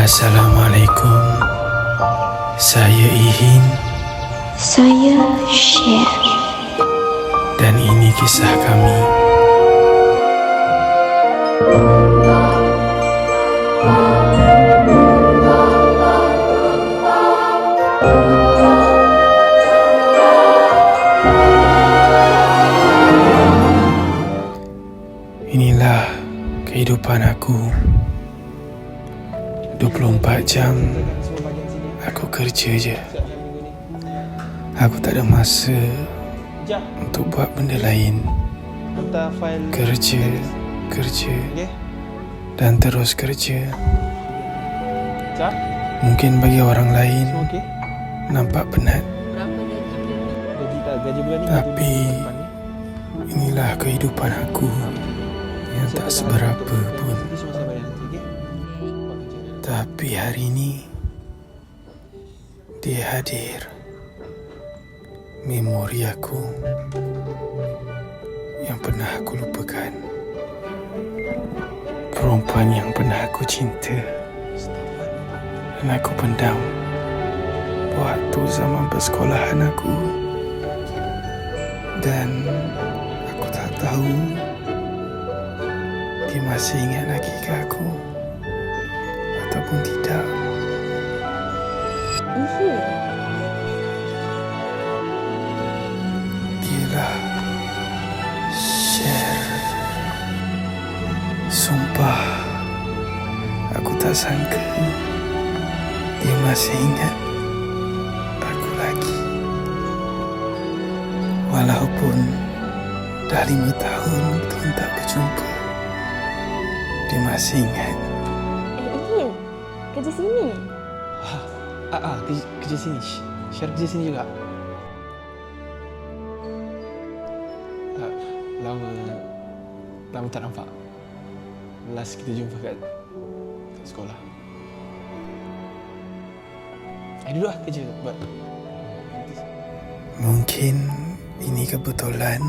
Assalamualaikum. Saya Ihin. Saya Sher. Dan ini kisah kami. Inilah kehidupan aku. 24 jam aku kerja je. Aku tak ada masa untuk buat benda lain. Kerja dan terus kerja. Mungkin bagi orang lain nampak penat, tapi inilah kehidupan aku yang tak seberapa pun. Tapi hari ini dia hadir. Memori aku yang pernah aku lupakan. Perempuan yang pernah aku cinta dan aku pendam waktu zaman persekolahan aku. Dan aku tak tahu dia masih ingat lagi ke aku ataupun tidak. Dialah Sher. Sumpah, aku tak sangka dia masih ingat aku lagi. Walaupun dah 5 tahun pun tak berjumpa, dia masih ingat. Ihin, kerja sini. Kerja sini. Syar kerja sini juga. Lama tak nampak. Last kita jumpa kat sekolah. Duduk lah kerja buat. Mungkin ini kebetulan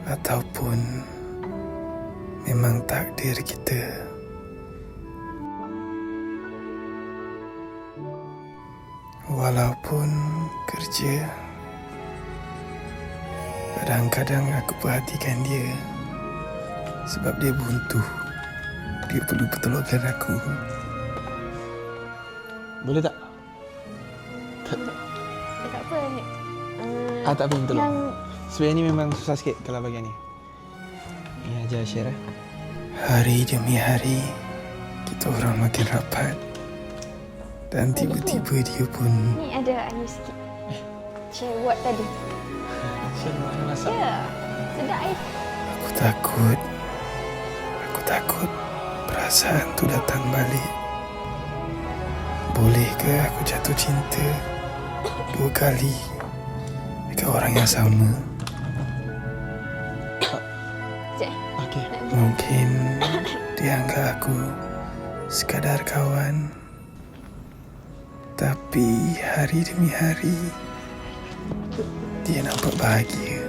ataupun memang takdir kita. Walaupun kerja, kadang-kadang aku perhatikan dia sebab dia buntu. Dia perlu pertolongan aku. Boleh tak? Tak apa. Tak apa, minta tolong. Yang Sebenarnya ni memang susah sikit kalau bagian ni. Ni ajar Syar. Hari demi hari, kita orang makin rapat. Dan tiba-tiba dia pun... ni ada air sikit. Saya buat tadi. Syar mana masak? Ya, sedap air. Aku takut perasaan tu datang balik. Boleh ke aku jatuh cinta 2 kali dekat orang yang sama? Okey. Mungkin dia anggap aku sekadar kawan. Tapi hari demi hari dia nampak bahagia.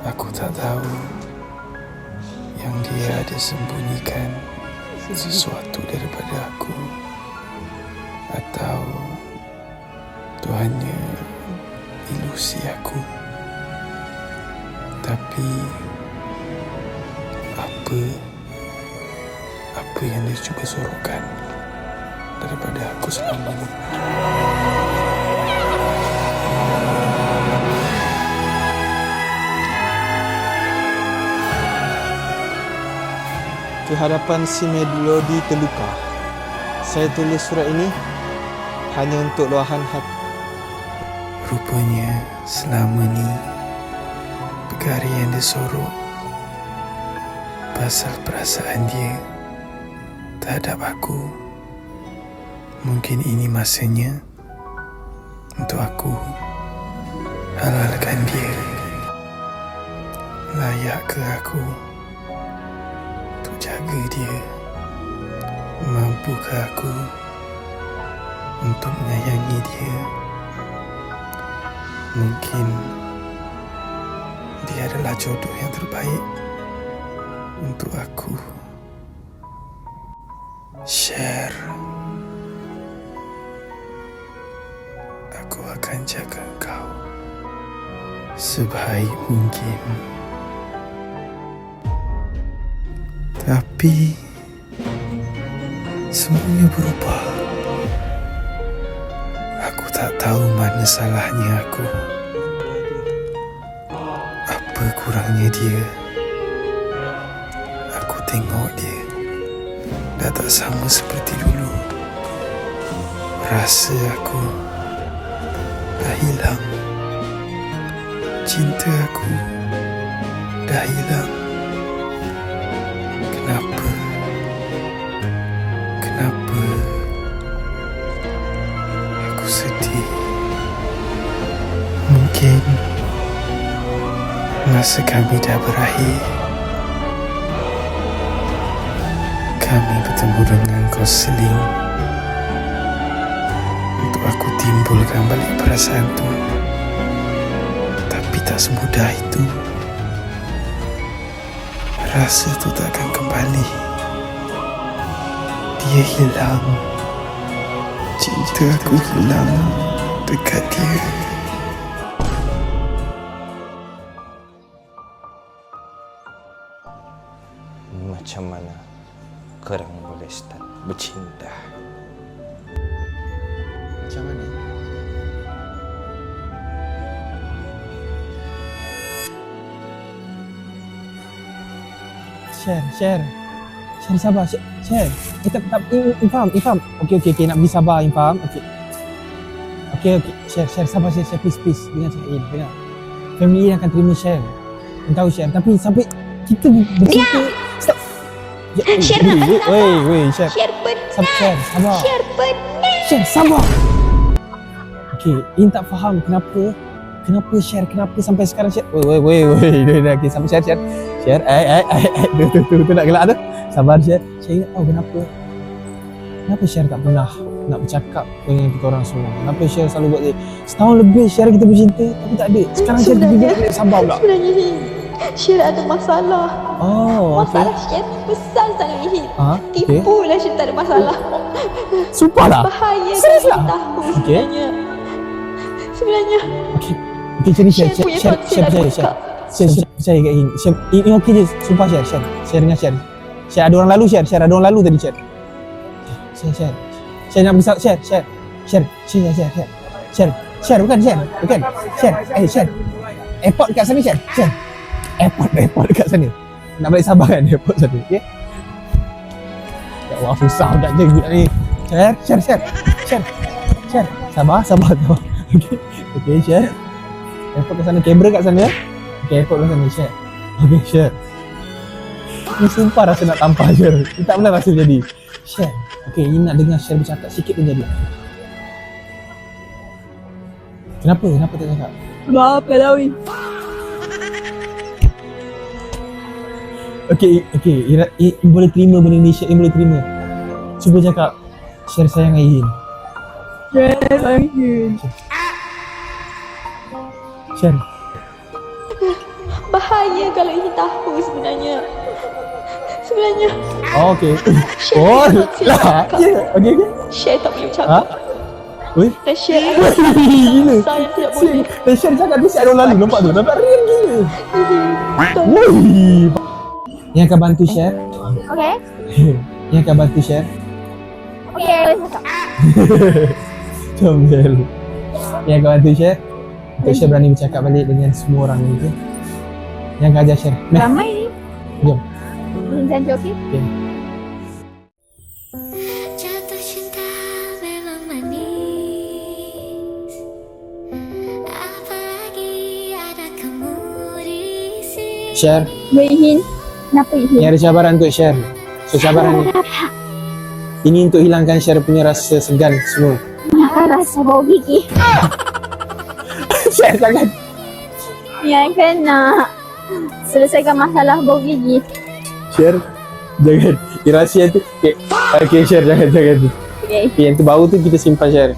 Aku tak tahu yang dia ada sembunyikan sesuatu daripada aku, atau itu hanya ilusi aku. Tapi apa yang dia cuba sorokkan daripada aku selama ini? Ke hadapan si Melody terluka. Saya tulis surat ini hanya untuk luahan hati. Rupanya selama ni perkara yang dia sorok pasal perasaan dia terhadap aku. Mungkin ini masanya untuk aku halalkan dia. Layak ke aku untuk jaga dia? Mampu ke aku untuk menyayangi dia? Mungkin dia adalah jodoh yang terbaik untuk aku Share. Aku akan jaga kau sebaik mungkin. Tapi semuanya berubah. Aku tak tahu mana salahnya aku. Apa kurangnya dia? Aku tengok dia dah tak sama seperti dulu. Rasa aku dah hilang. Cinta aku dah hilang. Kenapa? Kenapa? Aku sedih. Mungkin masa kami dah berakhir. Kami bertemu dengan konseling untuk aku timbulkan balik perasaan tu. Tapi tak semudah itu. Rasa tu takkan kembali. Dia hilang. Cinta aku hilang dekat dia. Macam mana korang boleh start bercinta? Macam mana? Share sabar, share. Tak, Infam. Okey, nak pergi sabar, Infam. Okey, share, sabar, share, please. Dengar saya, dengar. Family akan terima share. Kau tahu share, tapi sampai kita bercinta. Stop. Share nak bagi sabar. Weh, share. Share penat. Sabar. Share penat. Share, sabar. Okey, In tak faham kenapa share, kenapa sampai sekarang share. Weh, dah, okey, sampai share. Share, tu nak gelak tu. Sabar share. Saya ingat tahu kenapa share tak pernah nak bercakap dengan kita orang semua. Kenapa share selalu buat ni? Setahun lebih share kita bercinta tapi tak ada. Sekarang share tiba-tiba sabar pula. Sebenarnya ni Share ada masalah. Oh, Masalah Share besar sangat ni. okey. Tipulah Share tak ada masalah. Sumpah lah. Bahaya Serius kalau lah? tahu Okey. Sebenarnya Okey, jadi share percaya kat In. Ini okey je. Sumpah share. Share dengan share. Share ada orang lalu share ada orang lalu tadi share. Share nak besar share. Share bukan share. Share. Airport dekat sana share. Airport dekat sana. Nak balik Sabah kan airport sana. Okey. Ya Allah susah kat je ni. Share. Sabar. Okey, share. Airport kat sana, kamera kat sana. Okey, airport kat sana, share. Okey, share. Ni sumpah rasa nak tampar share. Ni tak pernah rasa jadi. Share. Okey, ni nak dengar share bercakap sikit pun jadi. Kenapa tak cakap? maaf kalau ni. Okey, boleh terima benda ni, share ni boleh terima. Cuba cakap share sayang Ain. Share sayang. Share. Bahaya kalau ini tahu sebenarnya. Oh, okey. Share Oh, tak lah. boleh bercakap. Okey. Share tak boleh Ha? bercakap. Weh. Dan Share Gila. saya tidak boleh. Share cakap tu share orang lalu, nampak tu. Nampak real gila. Betul. Woi. Yang akan bantu share. Okey. Yang akan bantu share. Okey, boleh cakap. Comel. Yang akan bantu share. Untuk share berani bercakap balik dengan semua orang ni. Okay? Yang akan ajar share. Meh. Ramai ni. Jom. Janji okey? Okay. Jatuh cinta memang manis, apalagi ada kamu di sini. Share. Ihin. Kenapa Ni Ihin? ada cabaran untuk share. So cabaran ni. Ini untuk hilangkan share punya rasa segan semua. Nak rasa bau gigi. Share jangan. Yang kena selesaikan masalah bau gigi. Share. Jangan. Rahsia tu. Okay, share jangan. Okey. Okay, yang tu bau tu kita simpan share.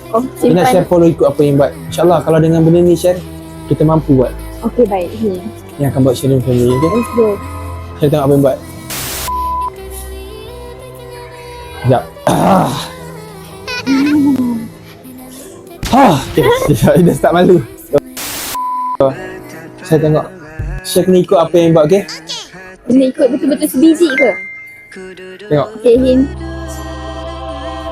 Oh, Kita nak share simpan. follow ikut apa yang buat. InsyaAllah kalau dengan benda ni share, kita mampu buat. Okey, baik. Ihin. Yang akan buat sharing family. Okay? Let's go. Saya tengok apa yang buat. Sekejap. Okay. Dah start malu. Saya tengok. Saya kena ikut apa yang buat, okay? Kena ikut betul-betul sebiji ke? Tengok. Okay, Hin.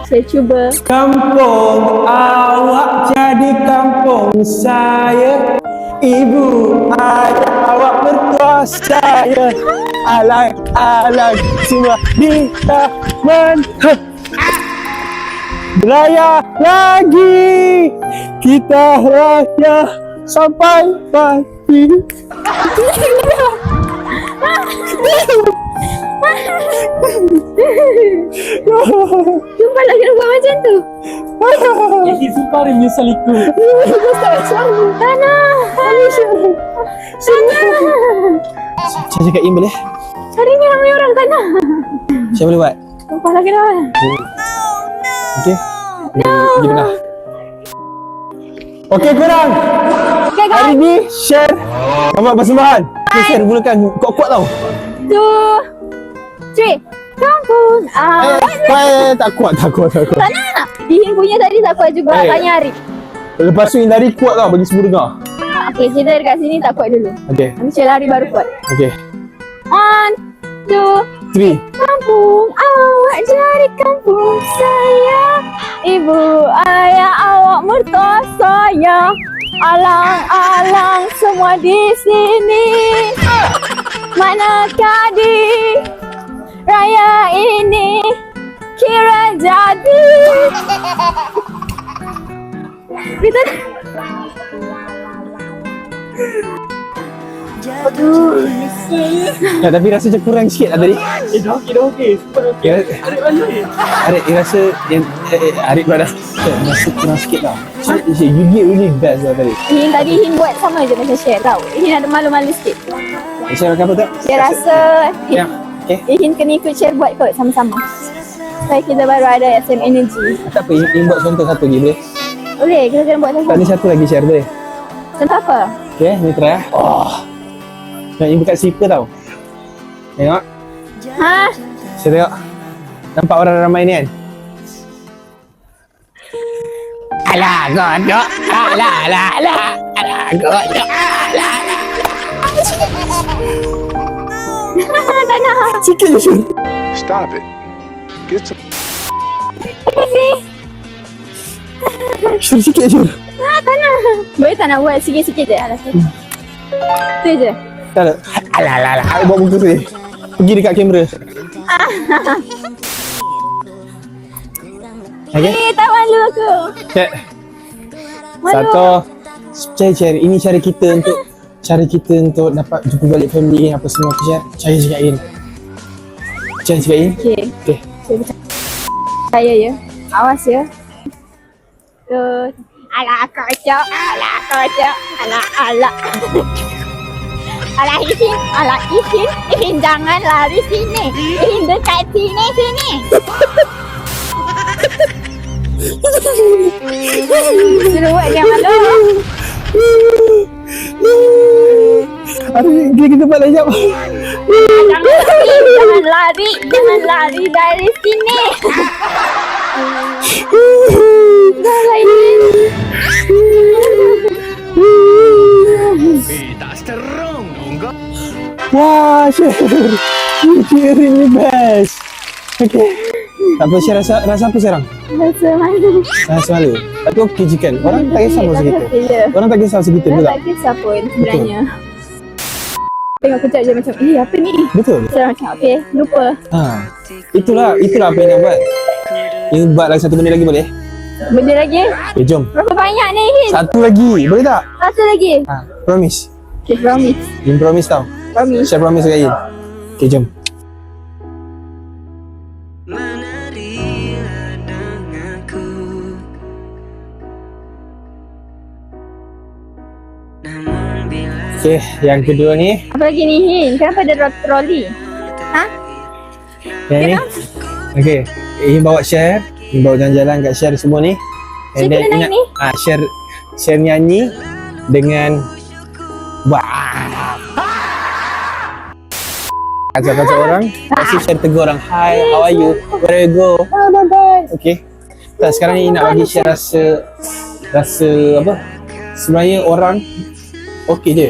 Saya cuba. Kampung awak jadi kampung saya. Ibu ayah awak mertua saya. Alang-alang semua di taman. Raya lagi. Kita raya sampai pagi. Sumpah lah kena buat macam tu. Jadi sumpah dia menyesal ikut. Tanah. Tanah. Saya cakap Im boleh? Carinya ramai orang tanah. Saya boleh buat? Sumpah lah kena buat. Okey? Pergi tengah. Okey korang. Okay, guys. Hari ni share Selamat persembahan. Okay, share mulakan kuat-kuat tau. 2, 3. Kampung Tak kuat. Tanah. Dihin punya tadi tak kuat juga. Tanya Arif. Lepas tu Indari kuat tau bagi semua dengar. Okay, kita dekat sini tak kuat dulu. Okay. Nanti Arif baru kuat. Okay. 1, 2, 3. kampung awak jadi kampung saya. Ibu ayah awak mertua saya. Alang-alang semua di sini. Manakah di raya ini kira jadi. Kita Ya, tapi rasa macam kurang sikit lah tadi. Dah okey. Arik rasa yang Arik dah rasa kurang sikit lah. You did really best lah tadi. Hin buat sama je macam share tau. Hin ada malu-malu sikit. Saya makan apa tak? Dia rasa Ya. Okay. Hin kena ikut share buat kot sama-sama. Supaya kita baru ada same energy. Tak apa, Im buat contoh satu lagi boleh? Boleh, kita kena buat Tak sama. ni satu lagi share boleh? Contoh apa? Okay, ni try lah. Yang Im buka slipper tau. Tengok. Ha? Saya tengok. Nampak orang ramai ni kan? Alah, godok. Alah, godok. Tanah. Sikit je, Syul. Stop it. Get some. Syul, sikit, Syul. Tanah. Boleh tak nak buat sikit-sikit je? Alah, tu je. Tak ada. Alah. Aku buat muka saya. Pergi dekat kamera. Okay? Tak malu aku. Cek. Malu. Satu. Share. Ini cara kita untuk dapat jumpa balik family apa semua. Aku share. Saya cakain. Okay. Okay. Saya ya. Awas ya. Tu. Alah kocok. Alah. Alah Isin. Isin jangan lari sini. Isin dekat sini. Suruh buat dia malu. Aduh, kita balik jap. Jangan lari dari sini. Dah lain. Wah, Syir. You really best. Okay. Tak apa, Syir rasa apa sekarang? Rasa malu. Rasa malu. Tapi okey je kan? Orang tak kisah pasal kita. Ya. Orang tak kisah pasal kita, betul tak? Tak kisah pun sebenarnya. Tengok kejap je macam, apa ni? Betul. Saya macam, okay, lupa. Itulah apa yang nak buat. Yang buat lagi satu benda lagi boleh? Benda lagi? Okay, jom. Berapa banyak ni, Hin? Satu lagi, boleh tak? Satu lagi. Promise. Okay, promise. Yin promise tau. Promise. Saya promise dengan Yin. Okay, jom. Okay, yang kedua ni. Apa lagi ni, Hin? Kenapa ada troli? Ha? Yang ni. Okay, Yin bawa share. Yin bawa jalan-jalan kat share semua ni. Saya kena naik ni? Share nyanyi dengan Kacau-kacau orang. Lepas tu share tegur orang. Hi, how are you? Where you go? Bye. Okay. Tak, sekarang ni nak bagi share rasa apa? Sebenarnya orang okey je.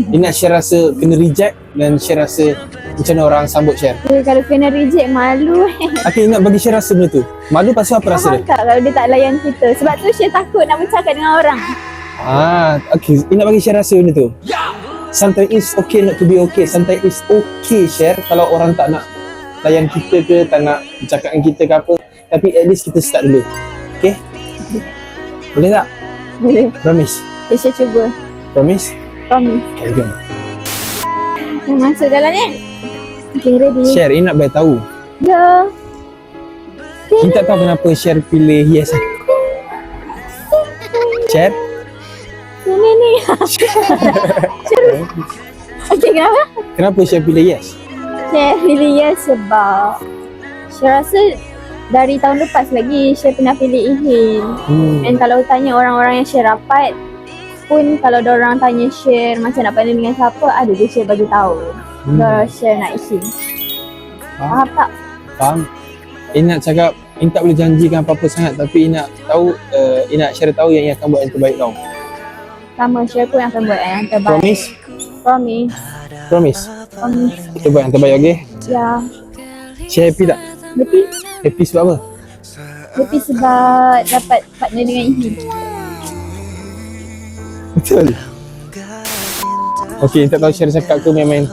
Dia nak share rasa kena reject dan share rasa macam mana orang sambut share. Kalau kena reject malu. Okay, nak bagi share rasa benda tu. Malu pasal apa rasa dia? Tak kalau dia tak layan kita. Sebab tu Syed takut nak bercakap dengan orang. Okay. Nak bagi share rasa benda tu. Sometimes it's okay not to be okay. Sometimes it's okay share kalau orang tak nak layan kita ke, tak nak bercakap dengan kita ke apa. Tapi at least kita start dulu. Okay? Boleh tak? Boleh. Promise? Syed cuba. Promise? Promise. Okay, jom. Masuk dalam ni. Okay, ready. Share, ini nak bagi tahu. Ya. Kita tak tahu kenapa share pilih yes. Share? Sini ni. Okay, kenapa? Kenapa share pilih yes? Syed pilih yes sebab Syed rasa dari tahun lepas lagi Syed pernah pilih Ihin. And kalau tanya orang-orang yang Syed rapat pun, kalau orang tanya Syed macam nak pandai dengan siapa, ada je Syed bagi tahu. Kalau Syed nak Ihin. Faham tak? Faham? Nak cakap, tak boleh janjikan apa-apa sangat, tapi nak tahu, nak share tahu yang akan buat yang terbaik tau. Sama Syed pun akan buat yang terbaik. Promise? Promise. Promise? Promise. Kita buat yang terbaik, okay? Ya. Syed happy tak? Betul? Happy sebab apa? Happy sebab dapat partner dengan Ihin. Betul? Okay, tak tahu share cakap ke main-main.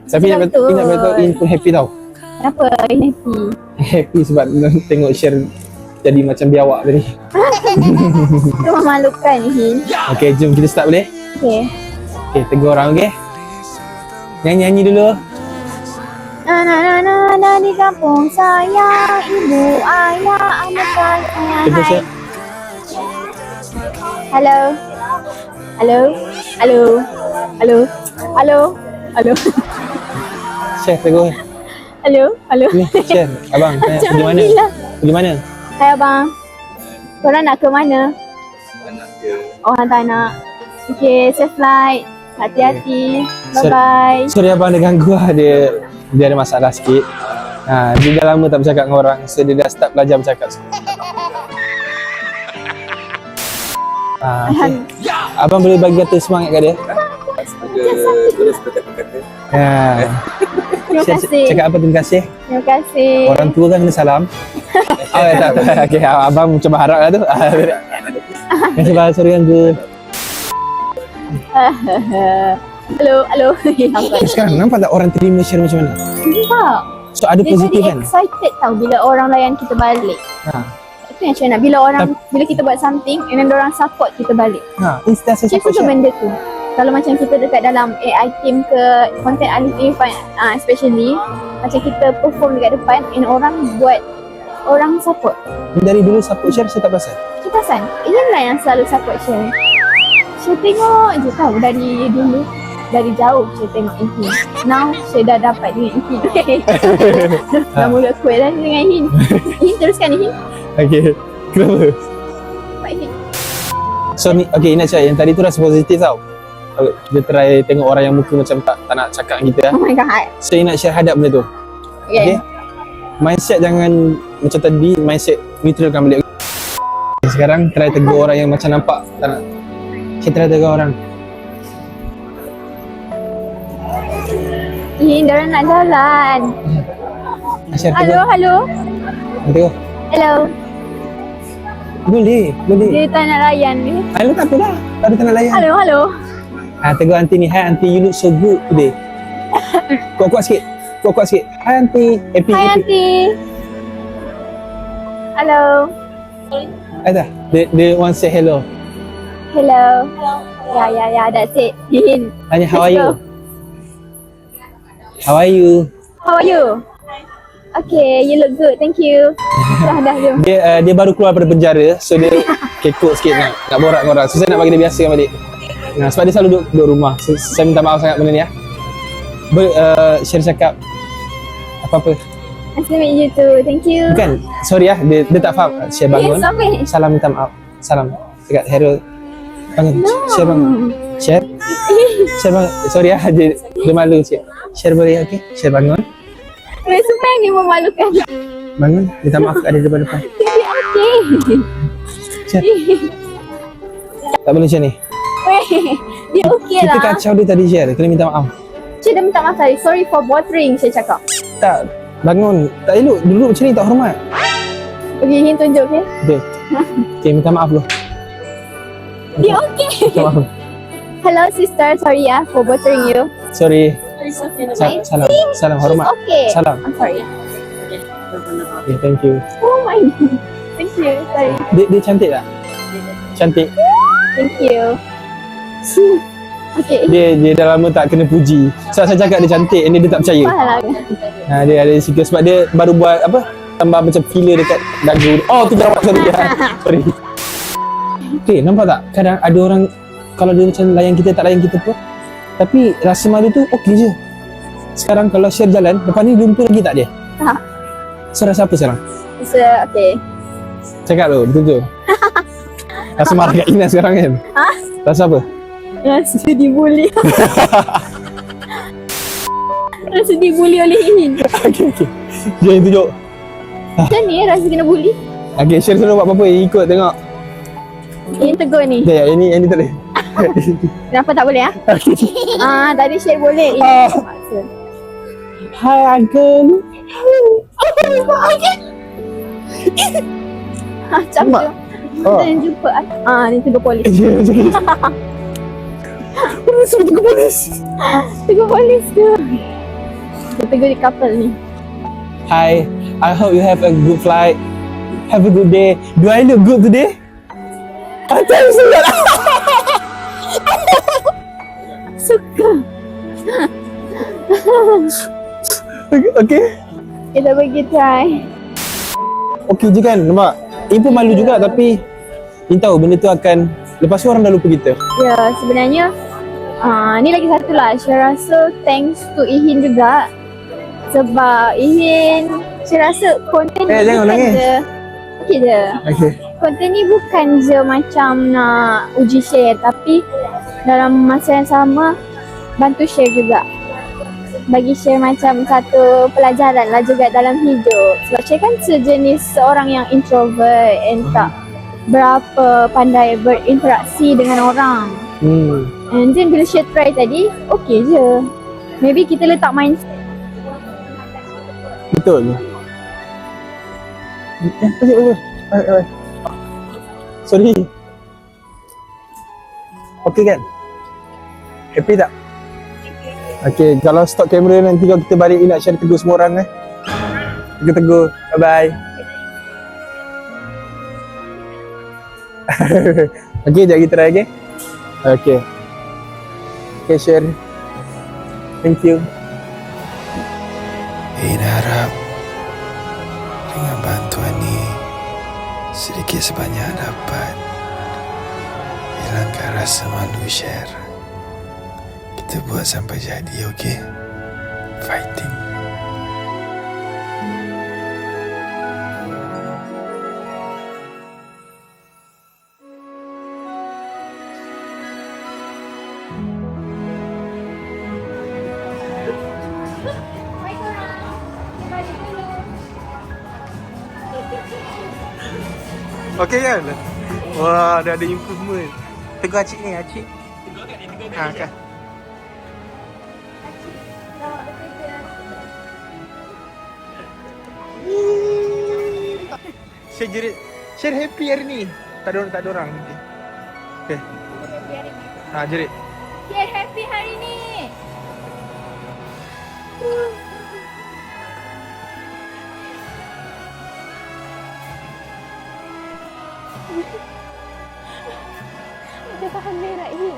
Tapi nak Betul. beritahu In pun happy tau. Kenapa Ihin happy? Happy sebab tengok share jadi macam biawak tadi. Itu memalukan Ihin. Okay, jom kita start boleh? Okay. Okay, tegur orang, okay? Nyanyi-nyanyi dulu. Na di kampung saya, ibu ayah amatkan saya. Tegur Hai. share. Halo. Halo. Halo. Halo. Halo. Halo. Share, tegur. Halo. Halo. Ni, share. Abang, pergi mana? Pergi mana? Hai abang. Korang nak ke mana? Orang tak nak. Okay, safe flight. Hati-hati. Bye-bye. Sorry abang dia ganggu lah. Dia ada masalah sikit. Dia dah lama tak bercakap dengan orang. So dia dah start belajar bercakap. Okay. Abang boleh bagi kata semangat kat dia? Terima kasih. Cakap apa terima kasih? Terima kasih. Orang tua kan kena salam. Tak. Okay, abang cuba harap lah tu. Terima kasih bang, sorry ganggu. Halo. Halo. Sekarang nampak tak orang terima share macam mana? Nampak. So ada Dia positif jadi kan? excited tau bila orang layan kita balik. Itu yang saya nak. Bila kita buat something and then orang support kita balik. Insta Saya support suka share. benda tu. Kalau macam kita dekat dalam AI team ke content Alif Irfan, especially macam kita perform dekat depan and orang support. Dari dulu support share saya tak perasan. Saya perasan, Ian lah yang selalu support Syed. Saya tengok je tahu dari dulu. Dari jauh saya tengok Ihin. Now saya dah dapat dengan Ihin. Dah mula kuat dah dengan Ihin. Ihin teruskan Ihin. Okay, kenapa? Dapat Ihin. So ni, okay, nak cakap yang tadi tu rasa positif tau. Dia try tengok orang yang muka macam tak nak cakap dengan kita lah. Oh my god. So nak share hadap benda tu. Okay? Mindset jangan macam tadi, mindset neutralkan balik. Sekarang try tegur orang yang macam nampak tak nak. Saya try tegur orang. Ihin diorang nak jalan. Share Halo, tegur. halo. Tegur. Hello. Boleh. Dia tak nak layan ni. Halo tak apa dah. Tak ada tak nak layan. Halo, halo. Tegur aunty ni. Hi aunty, you look so good today. Kuat-kuat sikit. Kuat-kuat sikit. Hi aunty. Happy. Hai aunty. Halo. Ada. Dia want say hello. Hello. Ya, that's it. Ihin. Tanya how Let's are you? go. How are you? How are you? Okay, you look good. Thank you. Dah jom. Dia baru keluar daripada penjara, so dia kekok sikit nak borak dengan orang. So saya nak bagi dia biasakan balik. Sebab dia selalu duduk rumah. So, saya minta maaf sangat benda ni ya. Share cakap apa-apa. Nice to meet you too. Thank you. Bukan, sorry ya, dia tak faham. Share bangun. Yes, sampai. Salam minta maaf. Salam dekat Harold. Bangun. Share bangun. Share bangun. Sorry ya, dia malu sikit. Share boleh, okey? Share bangun. Semua yang ni memalukan. Bangun, minta maaf kat dia depan-depan. Dia okey. Share. Tak boleh macam ni. Dia okey Kita lah. kacau dia tadi Share, kena minta maaf. Cik dah minta maaf tadi. Sorry for bothering, saya cakap. Tak, bangun. Tak elok, duduk macam ni tak hormat. Okay, Hin tunjuk, okay? Okay. Okay, minta maaf dulu. Dia okey. Minta maaf. Hello sister, sorry for bothering you. Sorry. It's okay. Salam, hormat. Okay. Salam. I'm sorry. Okay, thank you. Oh my god. Thank you. Sorry. Dia cantik tak? Cantik. Thank you. Okay. Dia dah lama tak kena puji. So, saya cakap dia cantik, and dia tak percaya. Faham. Dia ada sikit sebab dia baru buat apa? Tambah macam filler dekat dagu. Oh, tu jerawat, sorry. Sorry. Okay, nampak tak? Kadang ada orang kalau dia macam layan kita, tak layan kita pun, tapi rasa malu tu okey je. Sekarang kalau share jalan, lepas ni jumpa lagi tak dia? Tak. So rasa apa sekarang? Okay. Cakap tu, betul-betul. Rasa marah kat Ina sekarang kan? Ha? Rasa apa? Rasa dibuli. Rasa dibuli oleh Hin. Okay. Dia yang tunjuk. Macam ni rasa kena bully. Okay, share selalu buat apa-apa, ikut tengok. Hin tegur ni. Yang ni tak boleh. Kenapa tak boleh tadi share boleh. Ini terpaksa. Hi Uncle. Macam Nampak? tu. Oh. Kita yang jumpa. Ni tegur polis. Suruh tunggu polis. Tegur polis ke? Dia tegur di couple ni. Hi, I hope you have a good flight. Have a good day. Do I look good today? I tell you so. Suka. Okay. Kita bagi try. Okay je kan, nampak? Ini pun malu juga tapi Ini tahu benda tu akan lepas tu orang dah lupa kita. Ya, sebenarnya ni lagi satu lah. Saya rasa thanks to Ihin juga. Sebab Ihin, saya rasa konten ni jangan bukan nangis. je okey je. Okay. Konten ni bukan je macam nak uji share, tapi dalam masa yang sama bantu share juga. Bagi share macam satu pelajaran lah juga dalam hidup. Sebab saya kan sejenis seorang yang introvert and tak berapa pandai berinteraksi dengan orang. And then bila share try tadi, okay je. Maybe kita letak mindset. Betul. Apa? Sorry. Okay kan? Happy tak? Okay, kalau stop kamera nanti kalau kita balik nak share tegur semua orang Kita tegur. Bye-bye. Okay, sekejap kita try okay? Okay, share. Thank you. Ina harap dengan bantuan ni sedikit sebanyak dapat hilangkan rasa malu share. Kita buat sampai jadi, okey? Fighting. Okey kan? Wah, dah ada improvement. Tegur Acik ni, Acik. Kan. Share jerit. Share happy hari ni. Tak ada orang nanti. Okay. Jerit. Share happy hari ni. Dia tahan merah ini.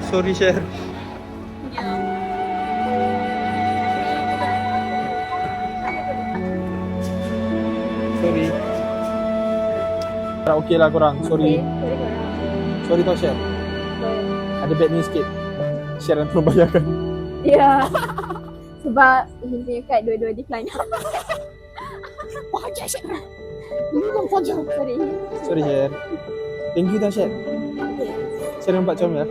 Sorry share. Sorry. Okey lah korang. Sorry. Sorry tau share. Ada bad news sikit. Share yang tolong bayarkan. Ya. Sebab Ihin punya kad dua-dua decline. Bahagia share. Ini kan pajak. Sorry Ihin. Sorry share. Thank you tau share. Okay. Share nampak comel.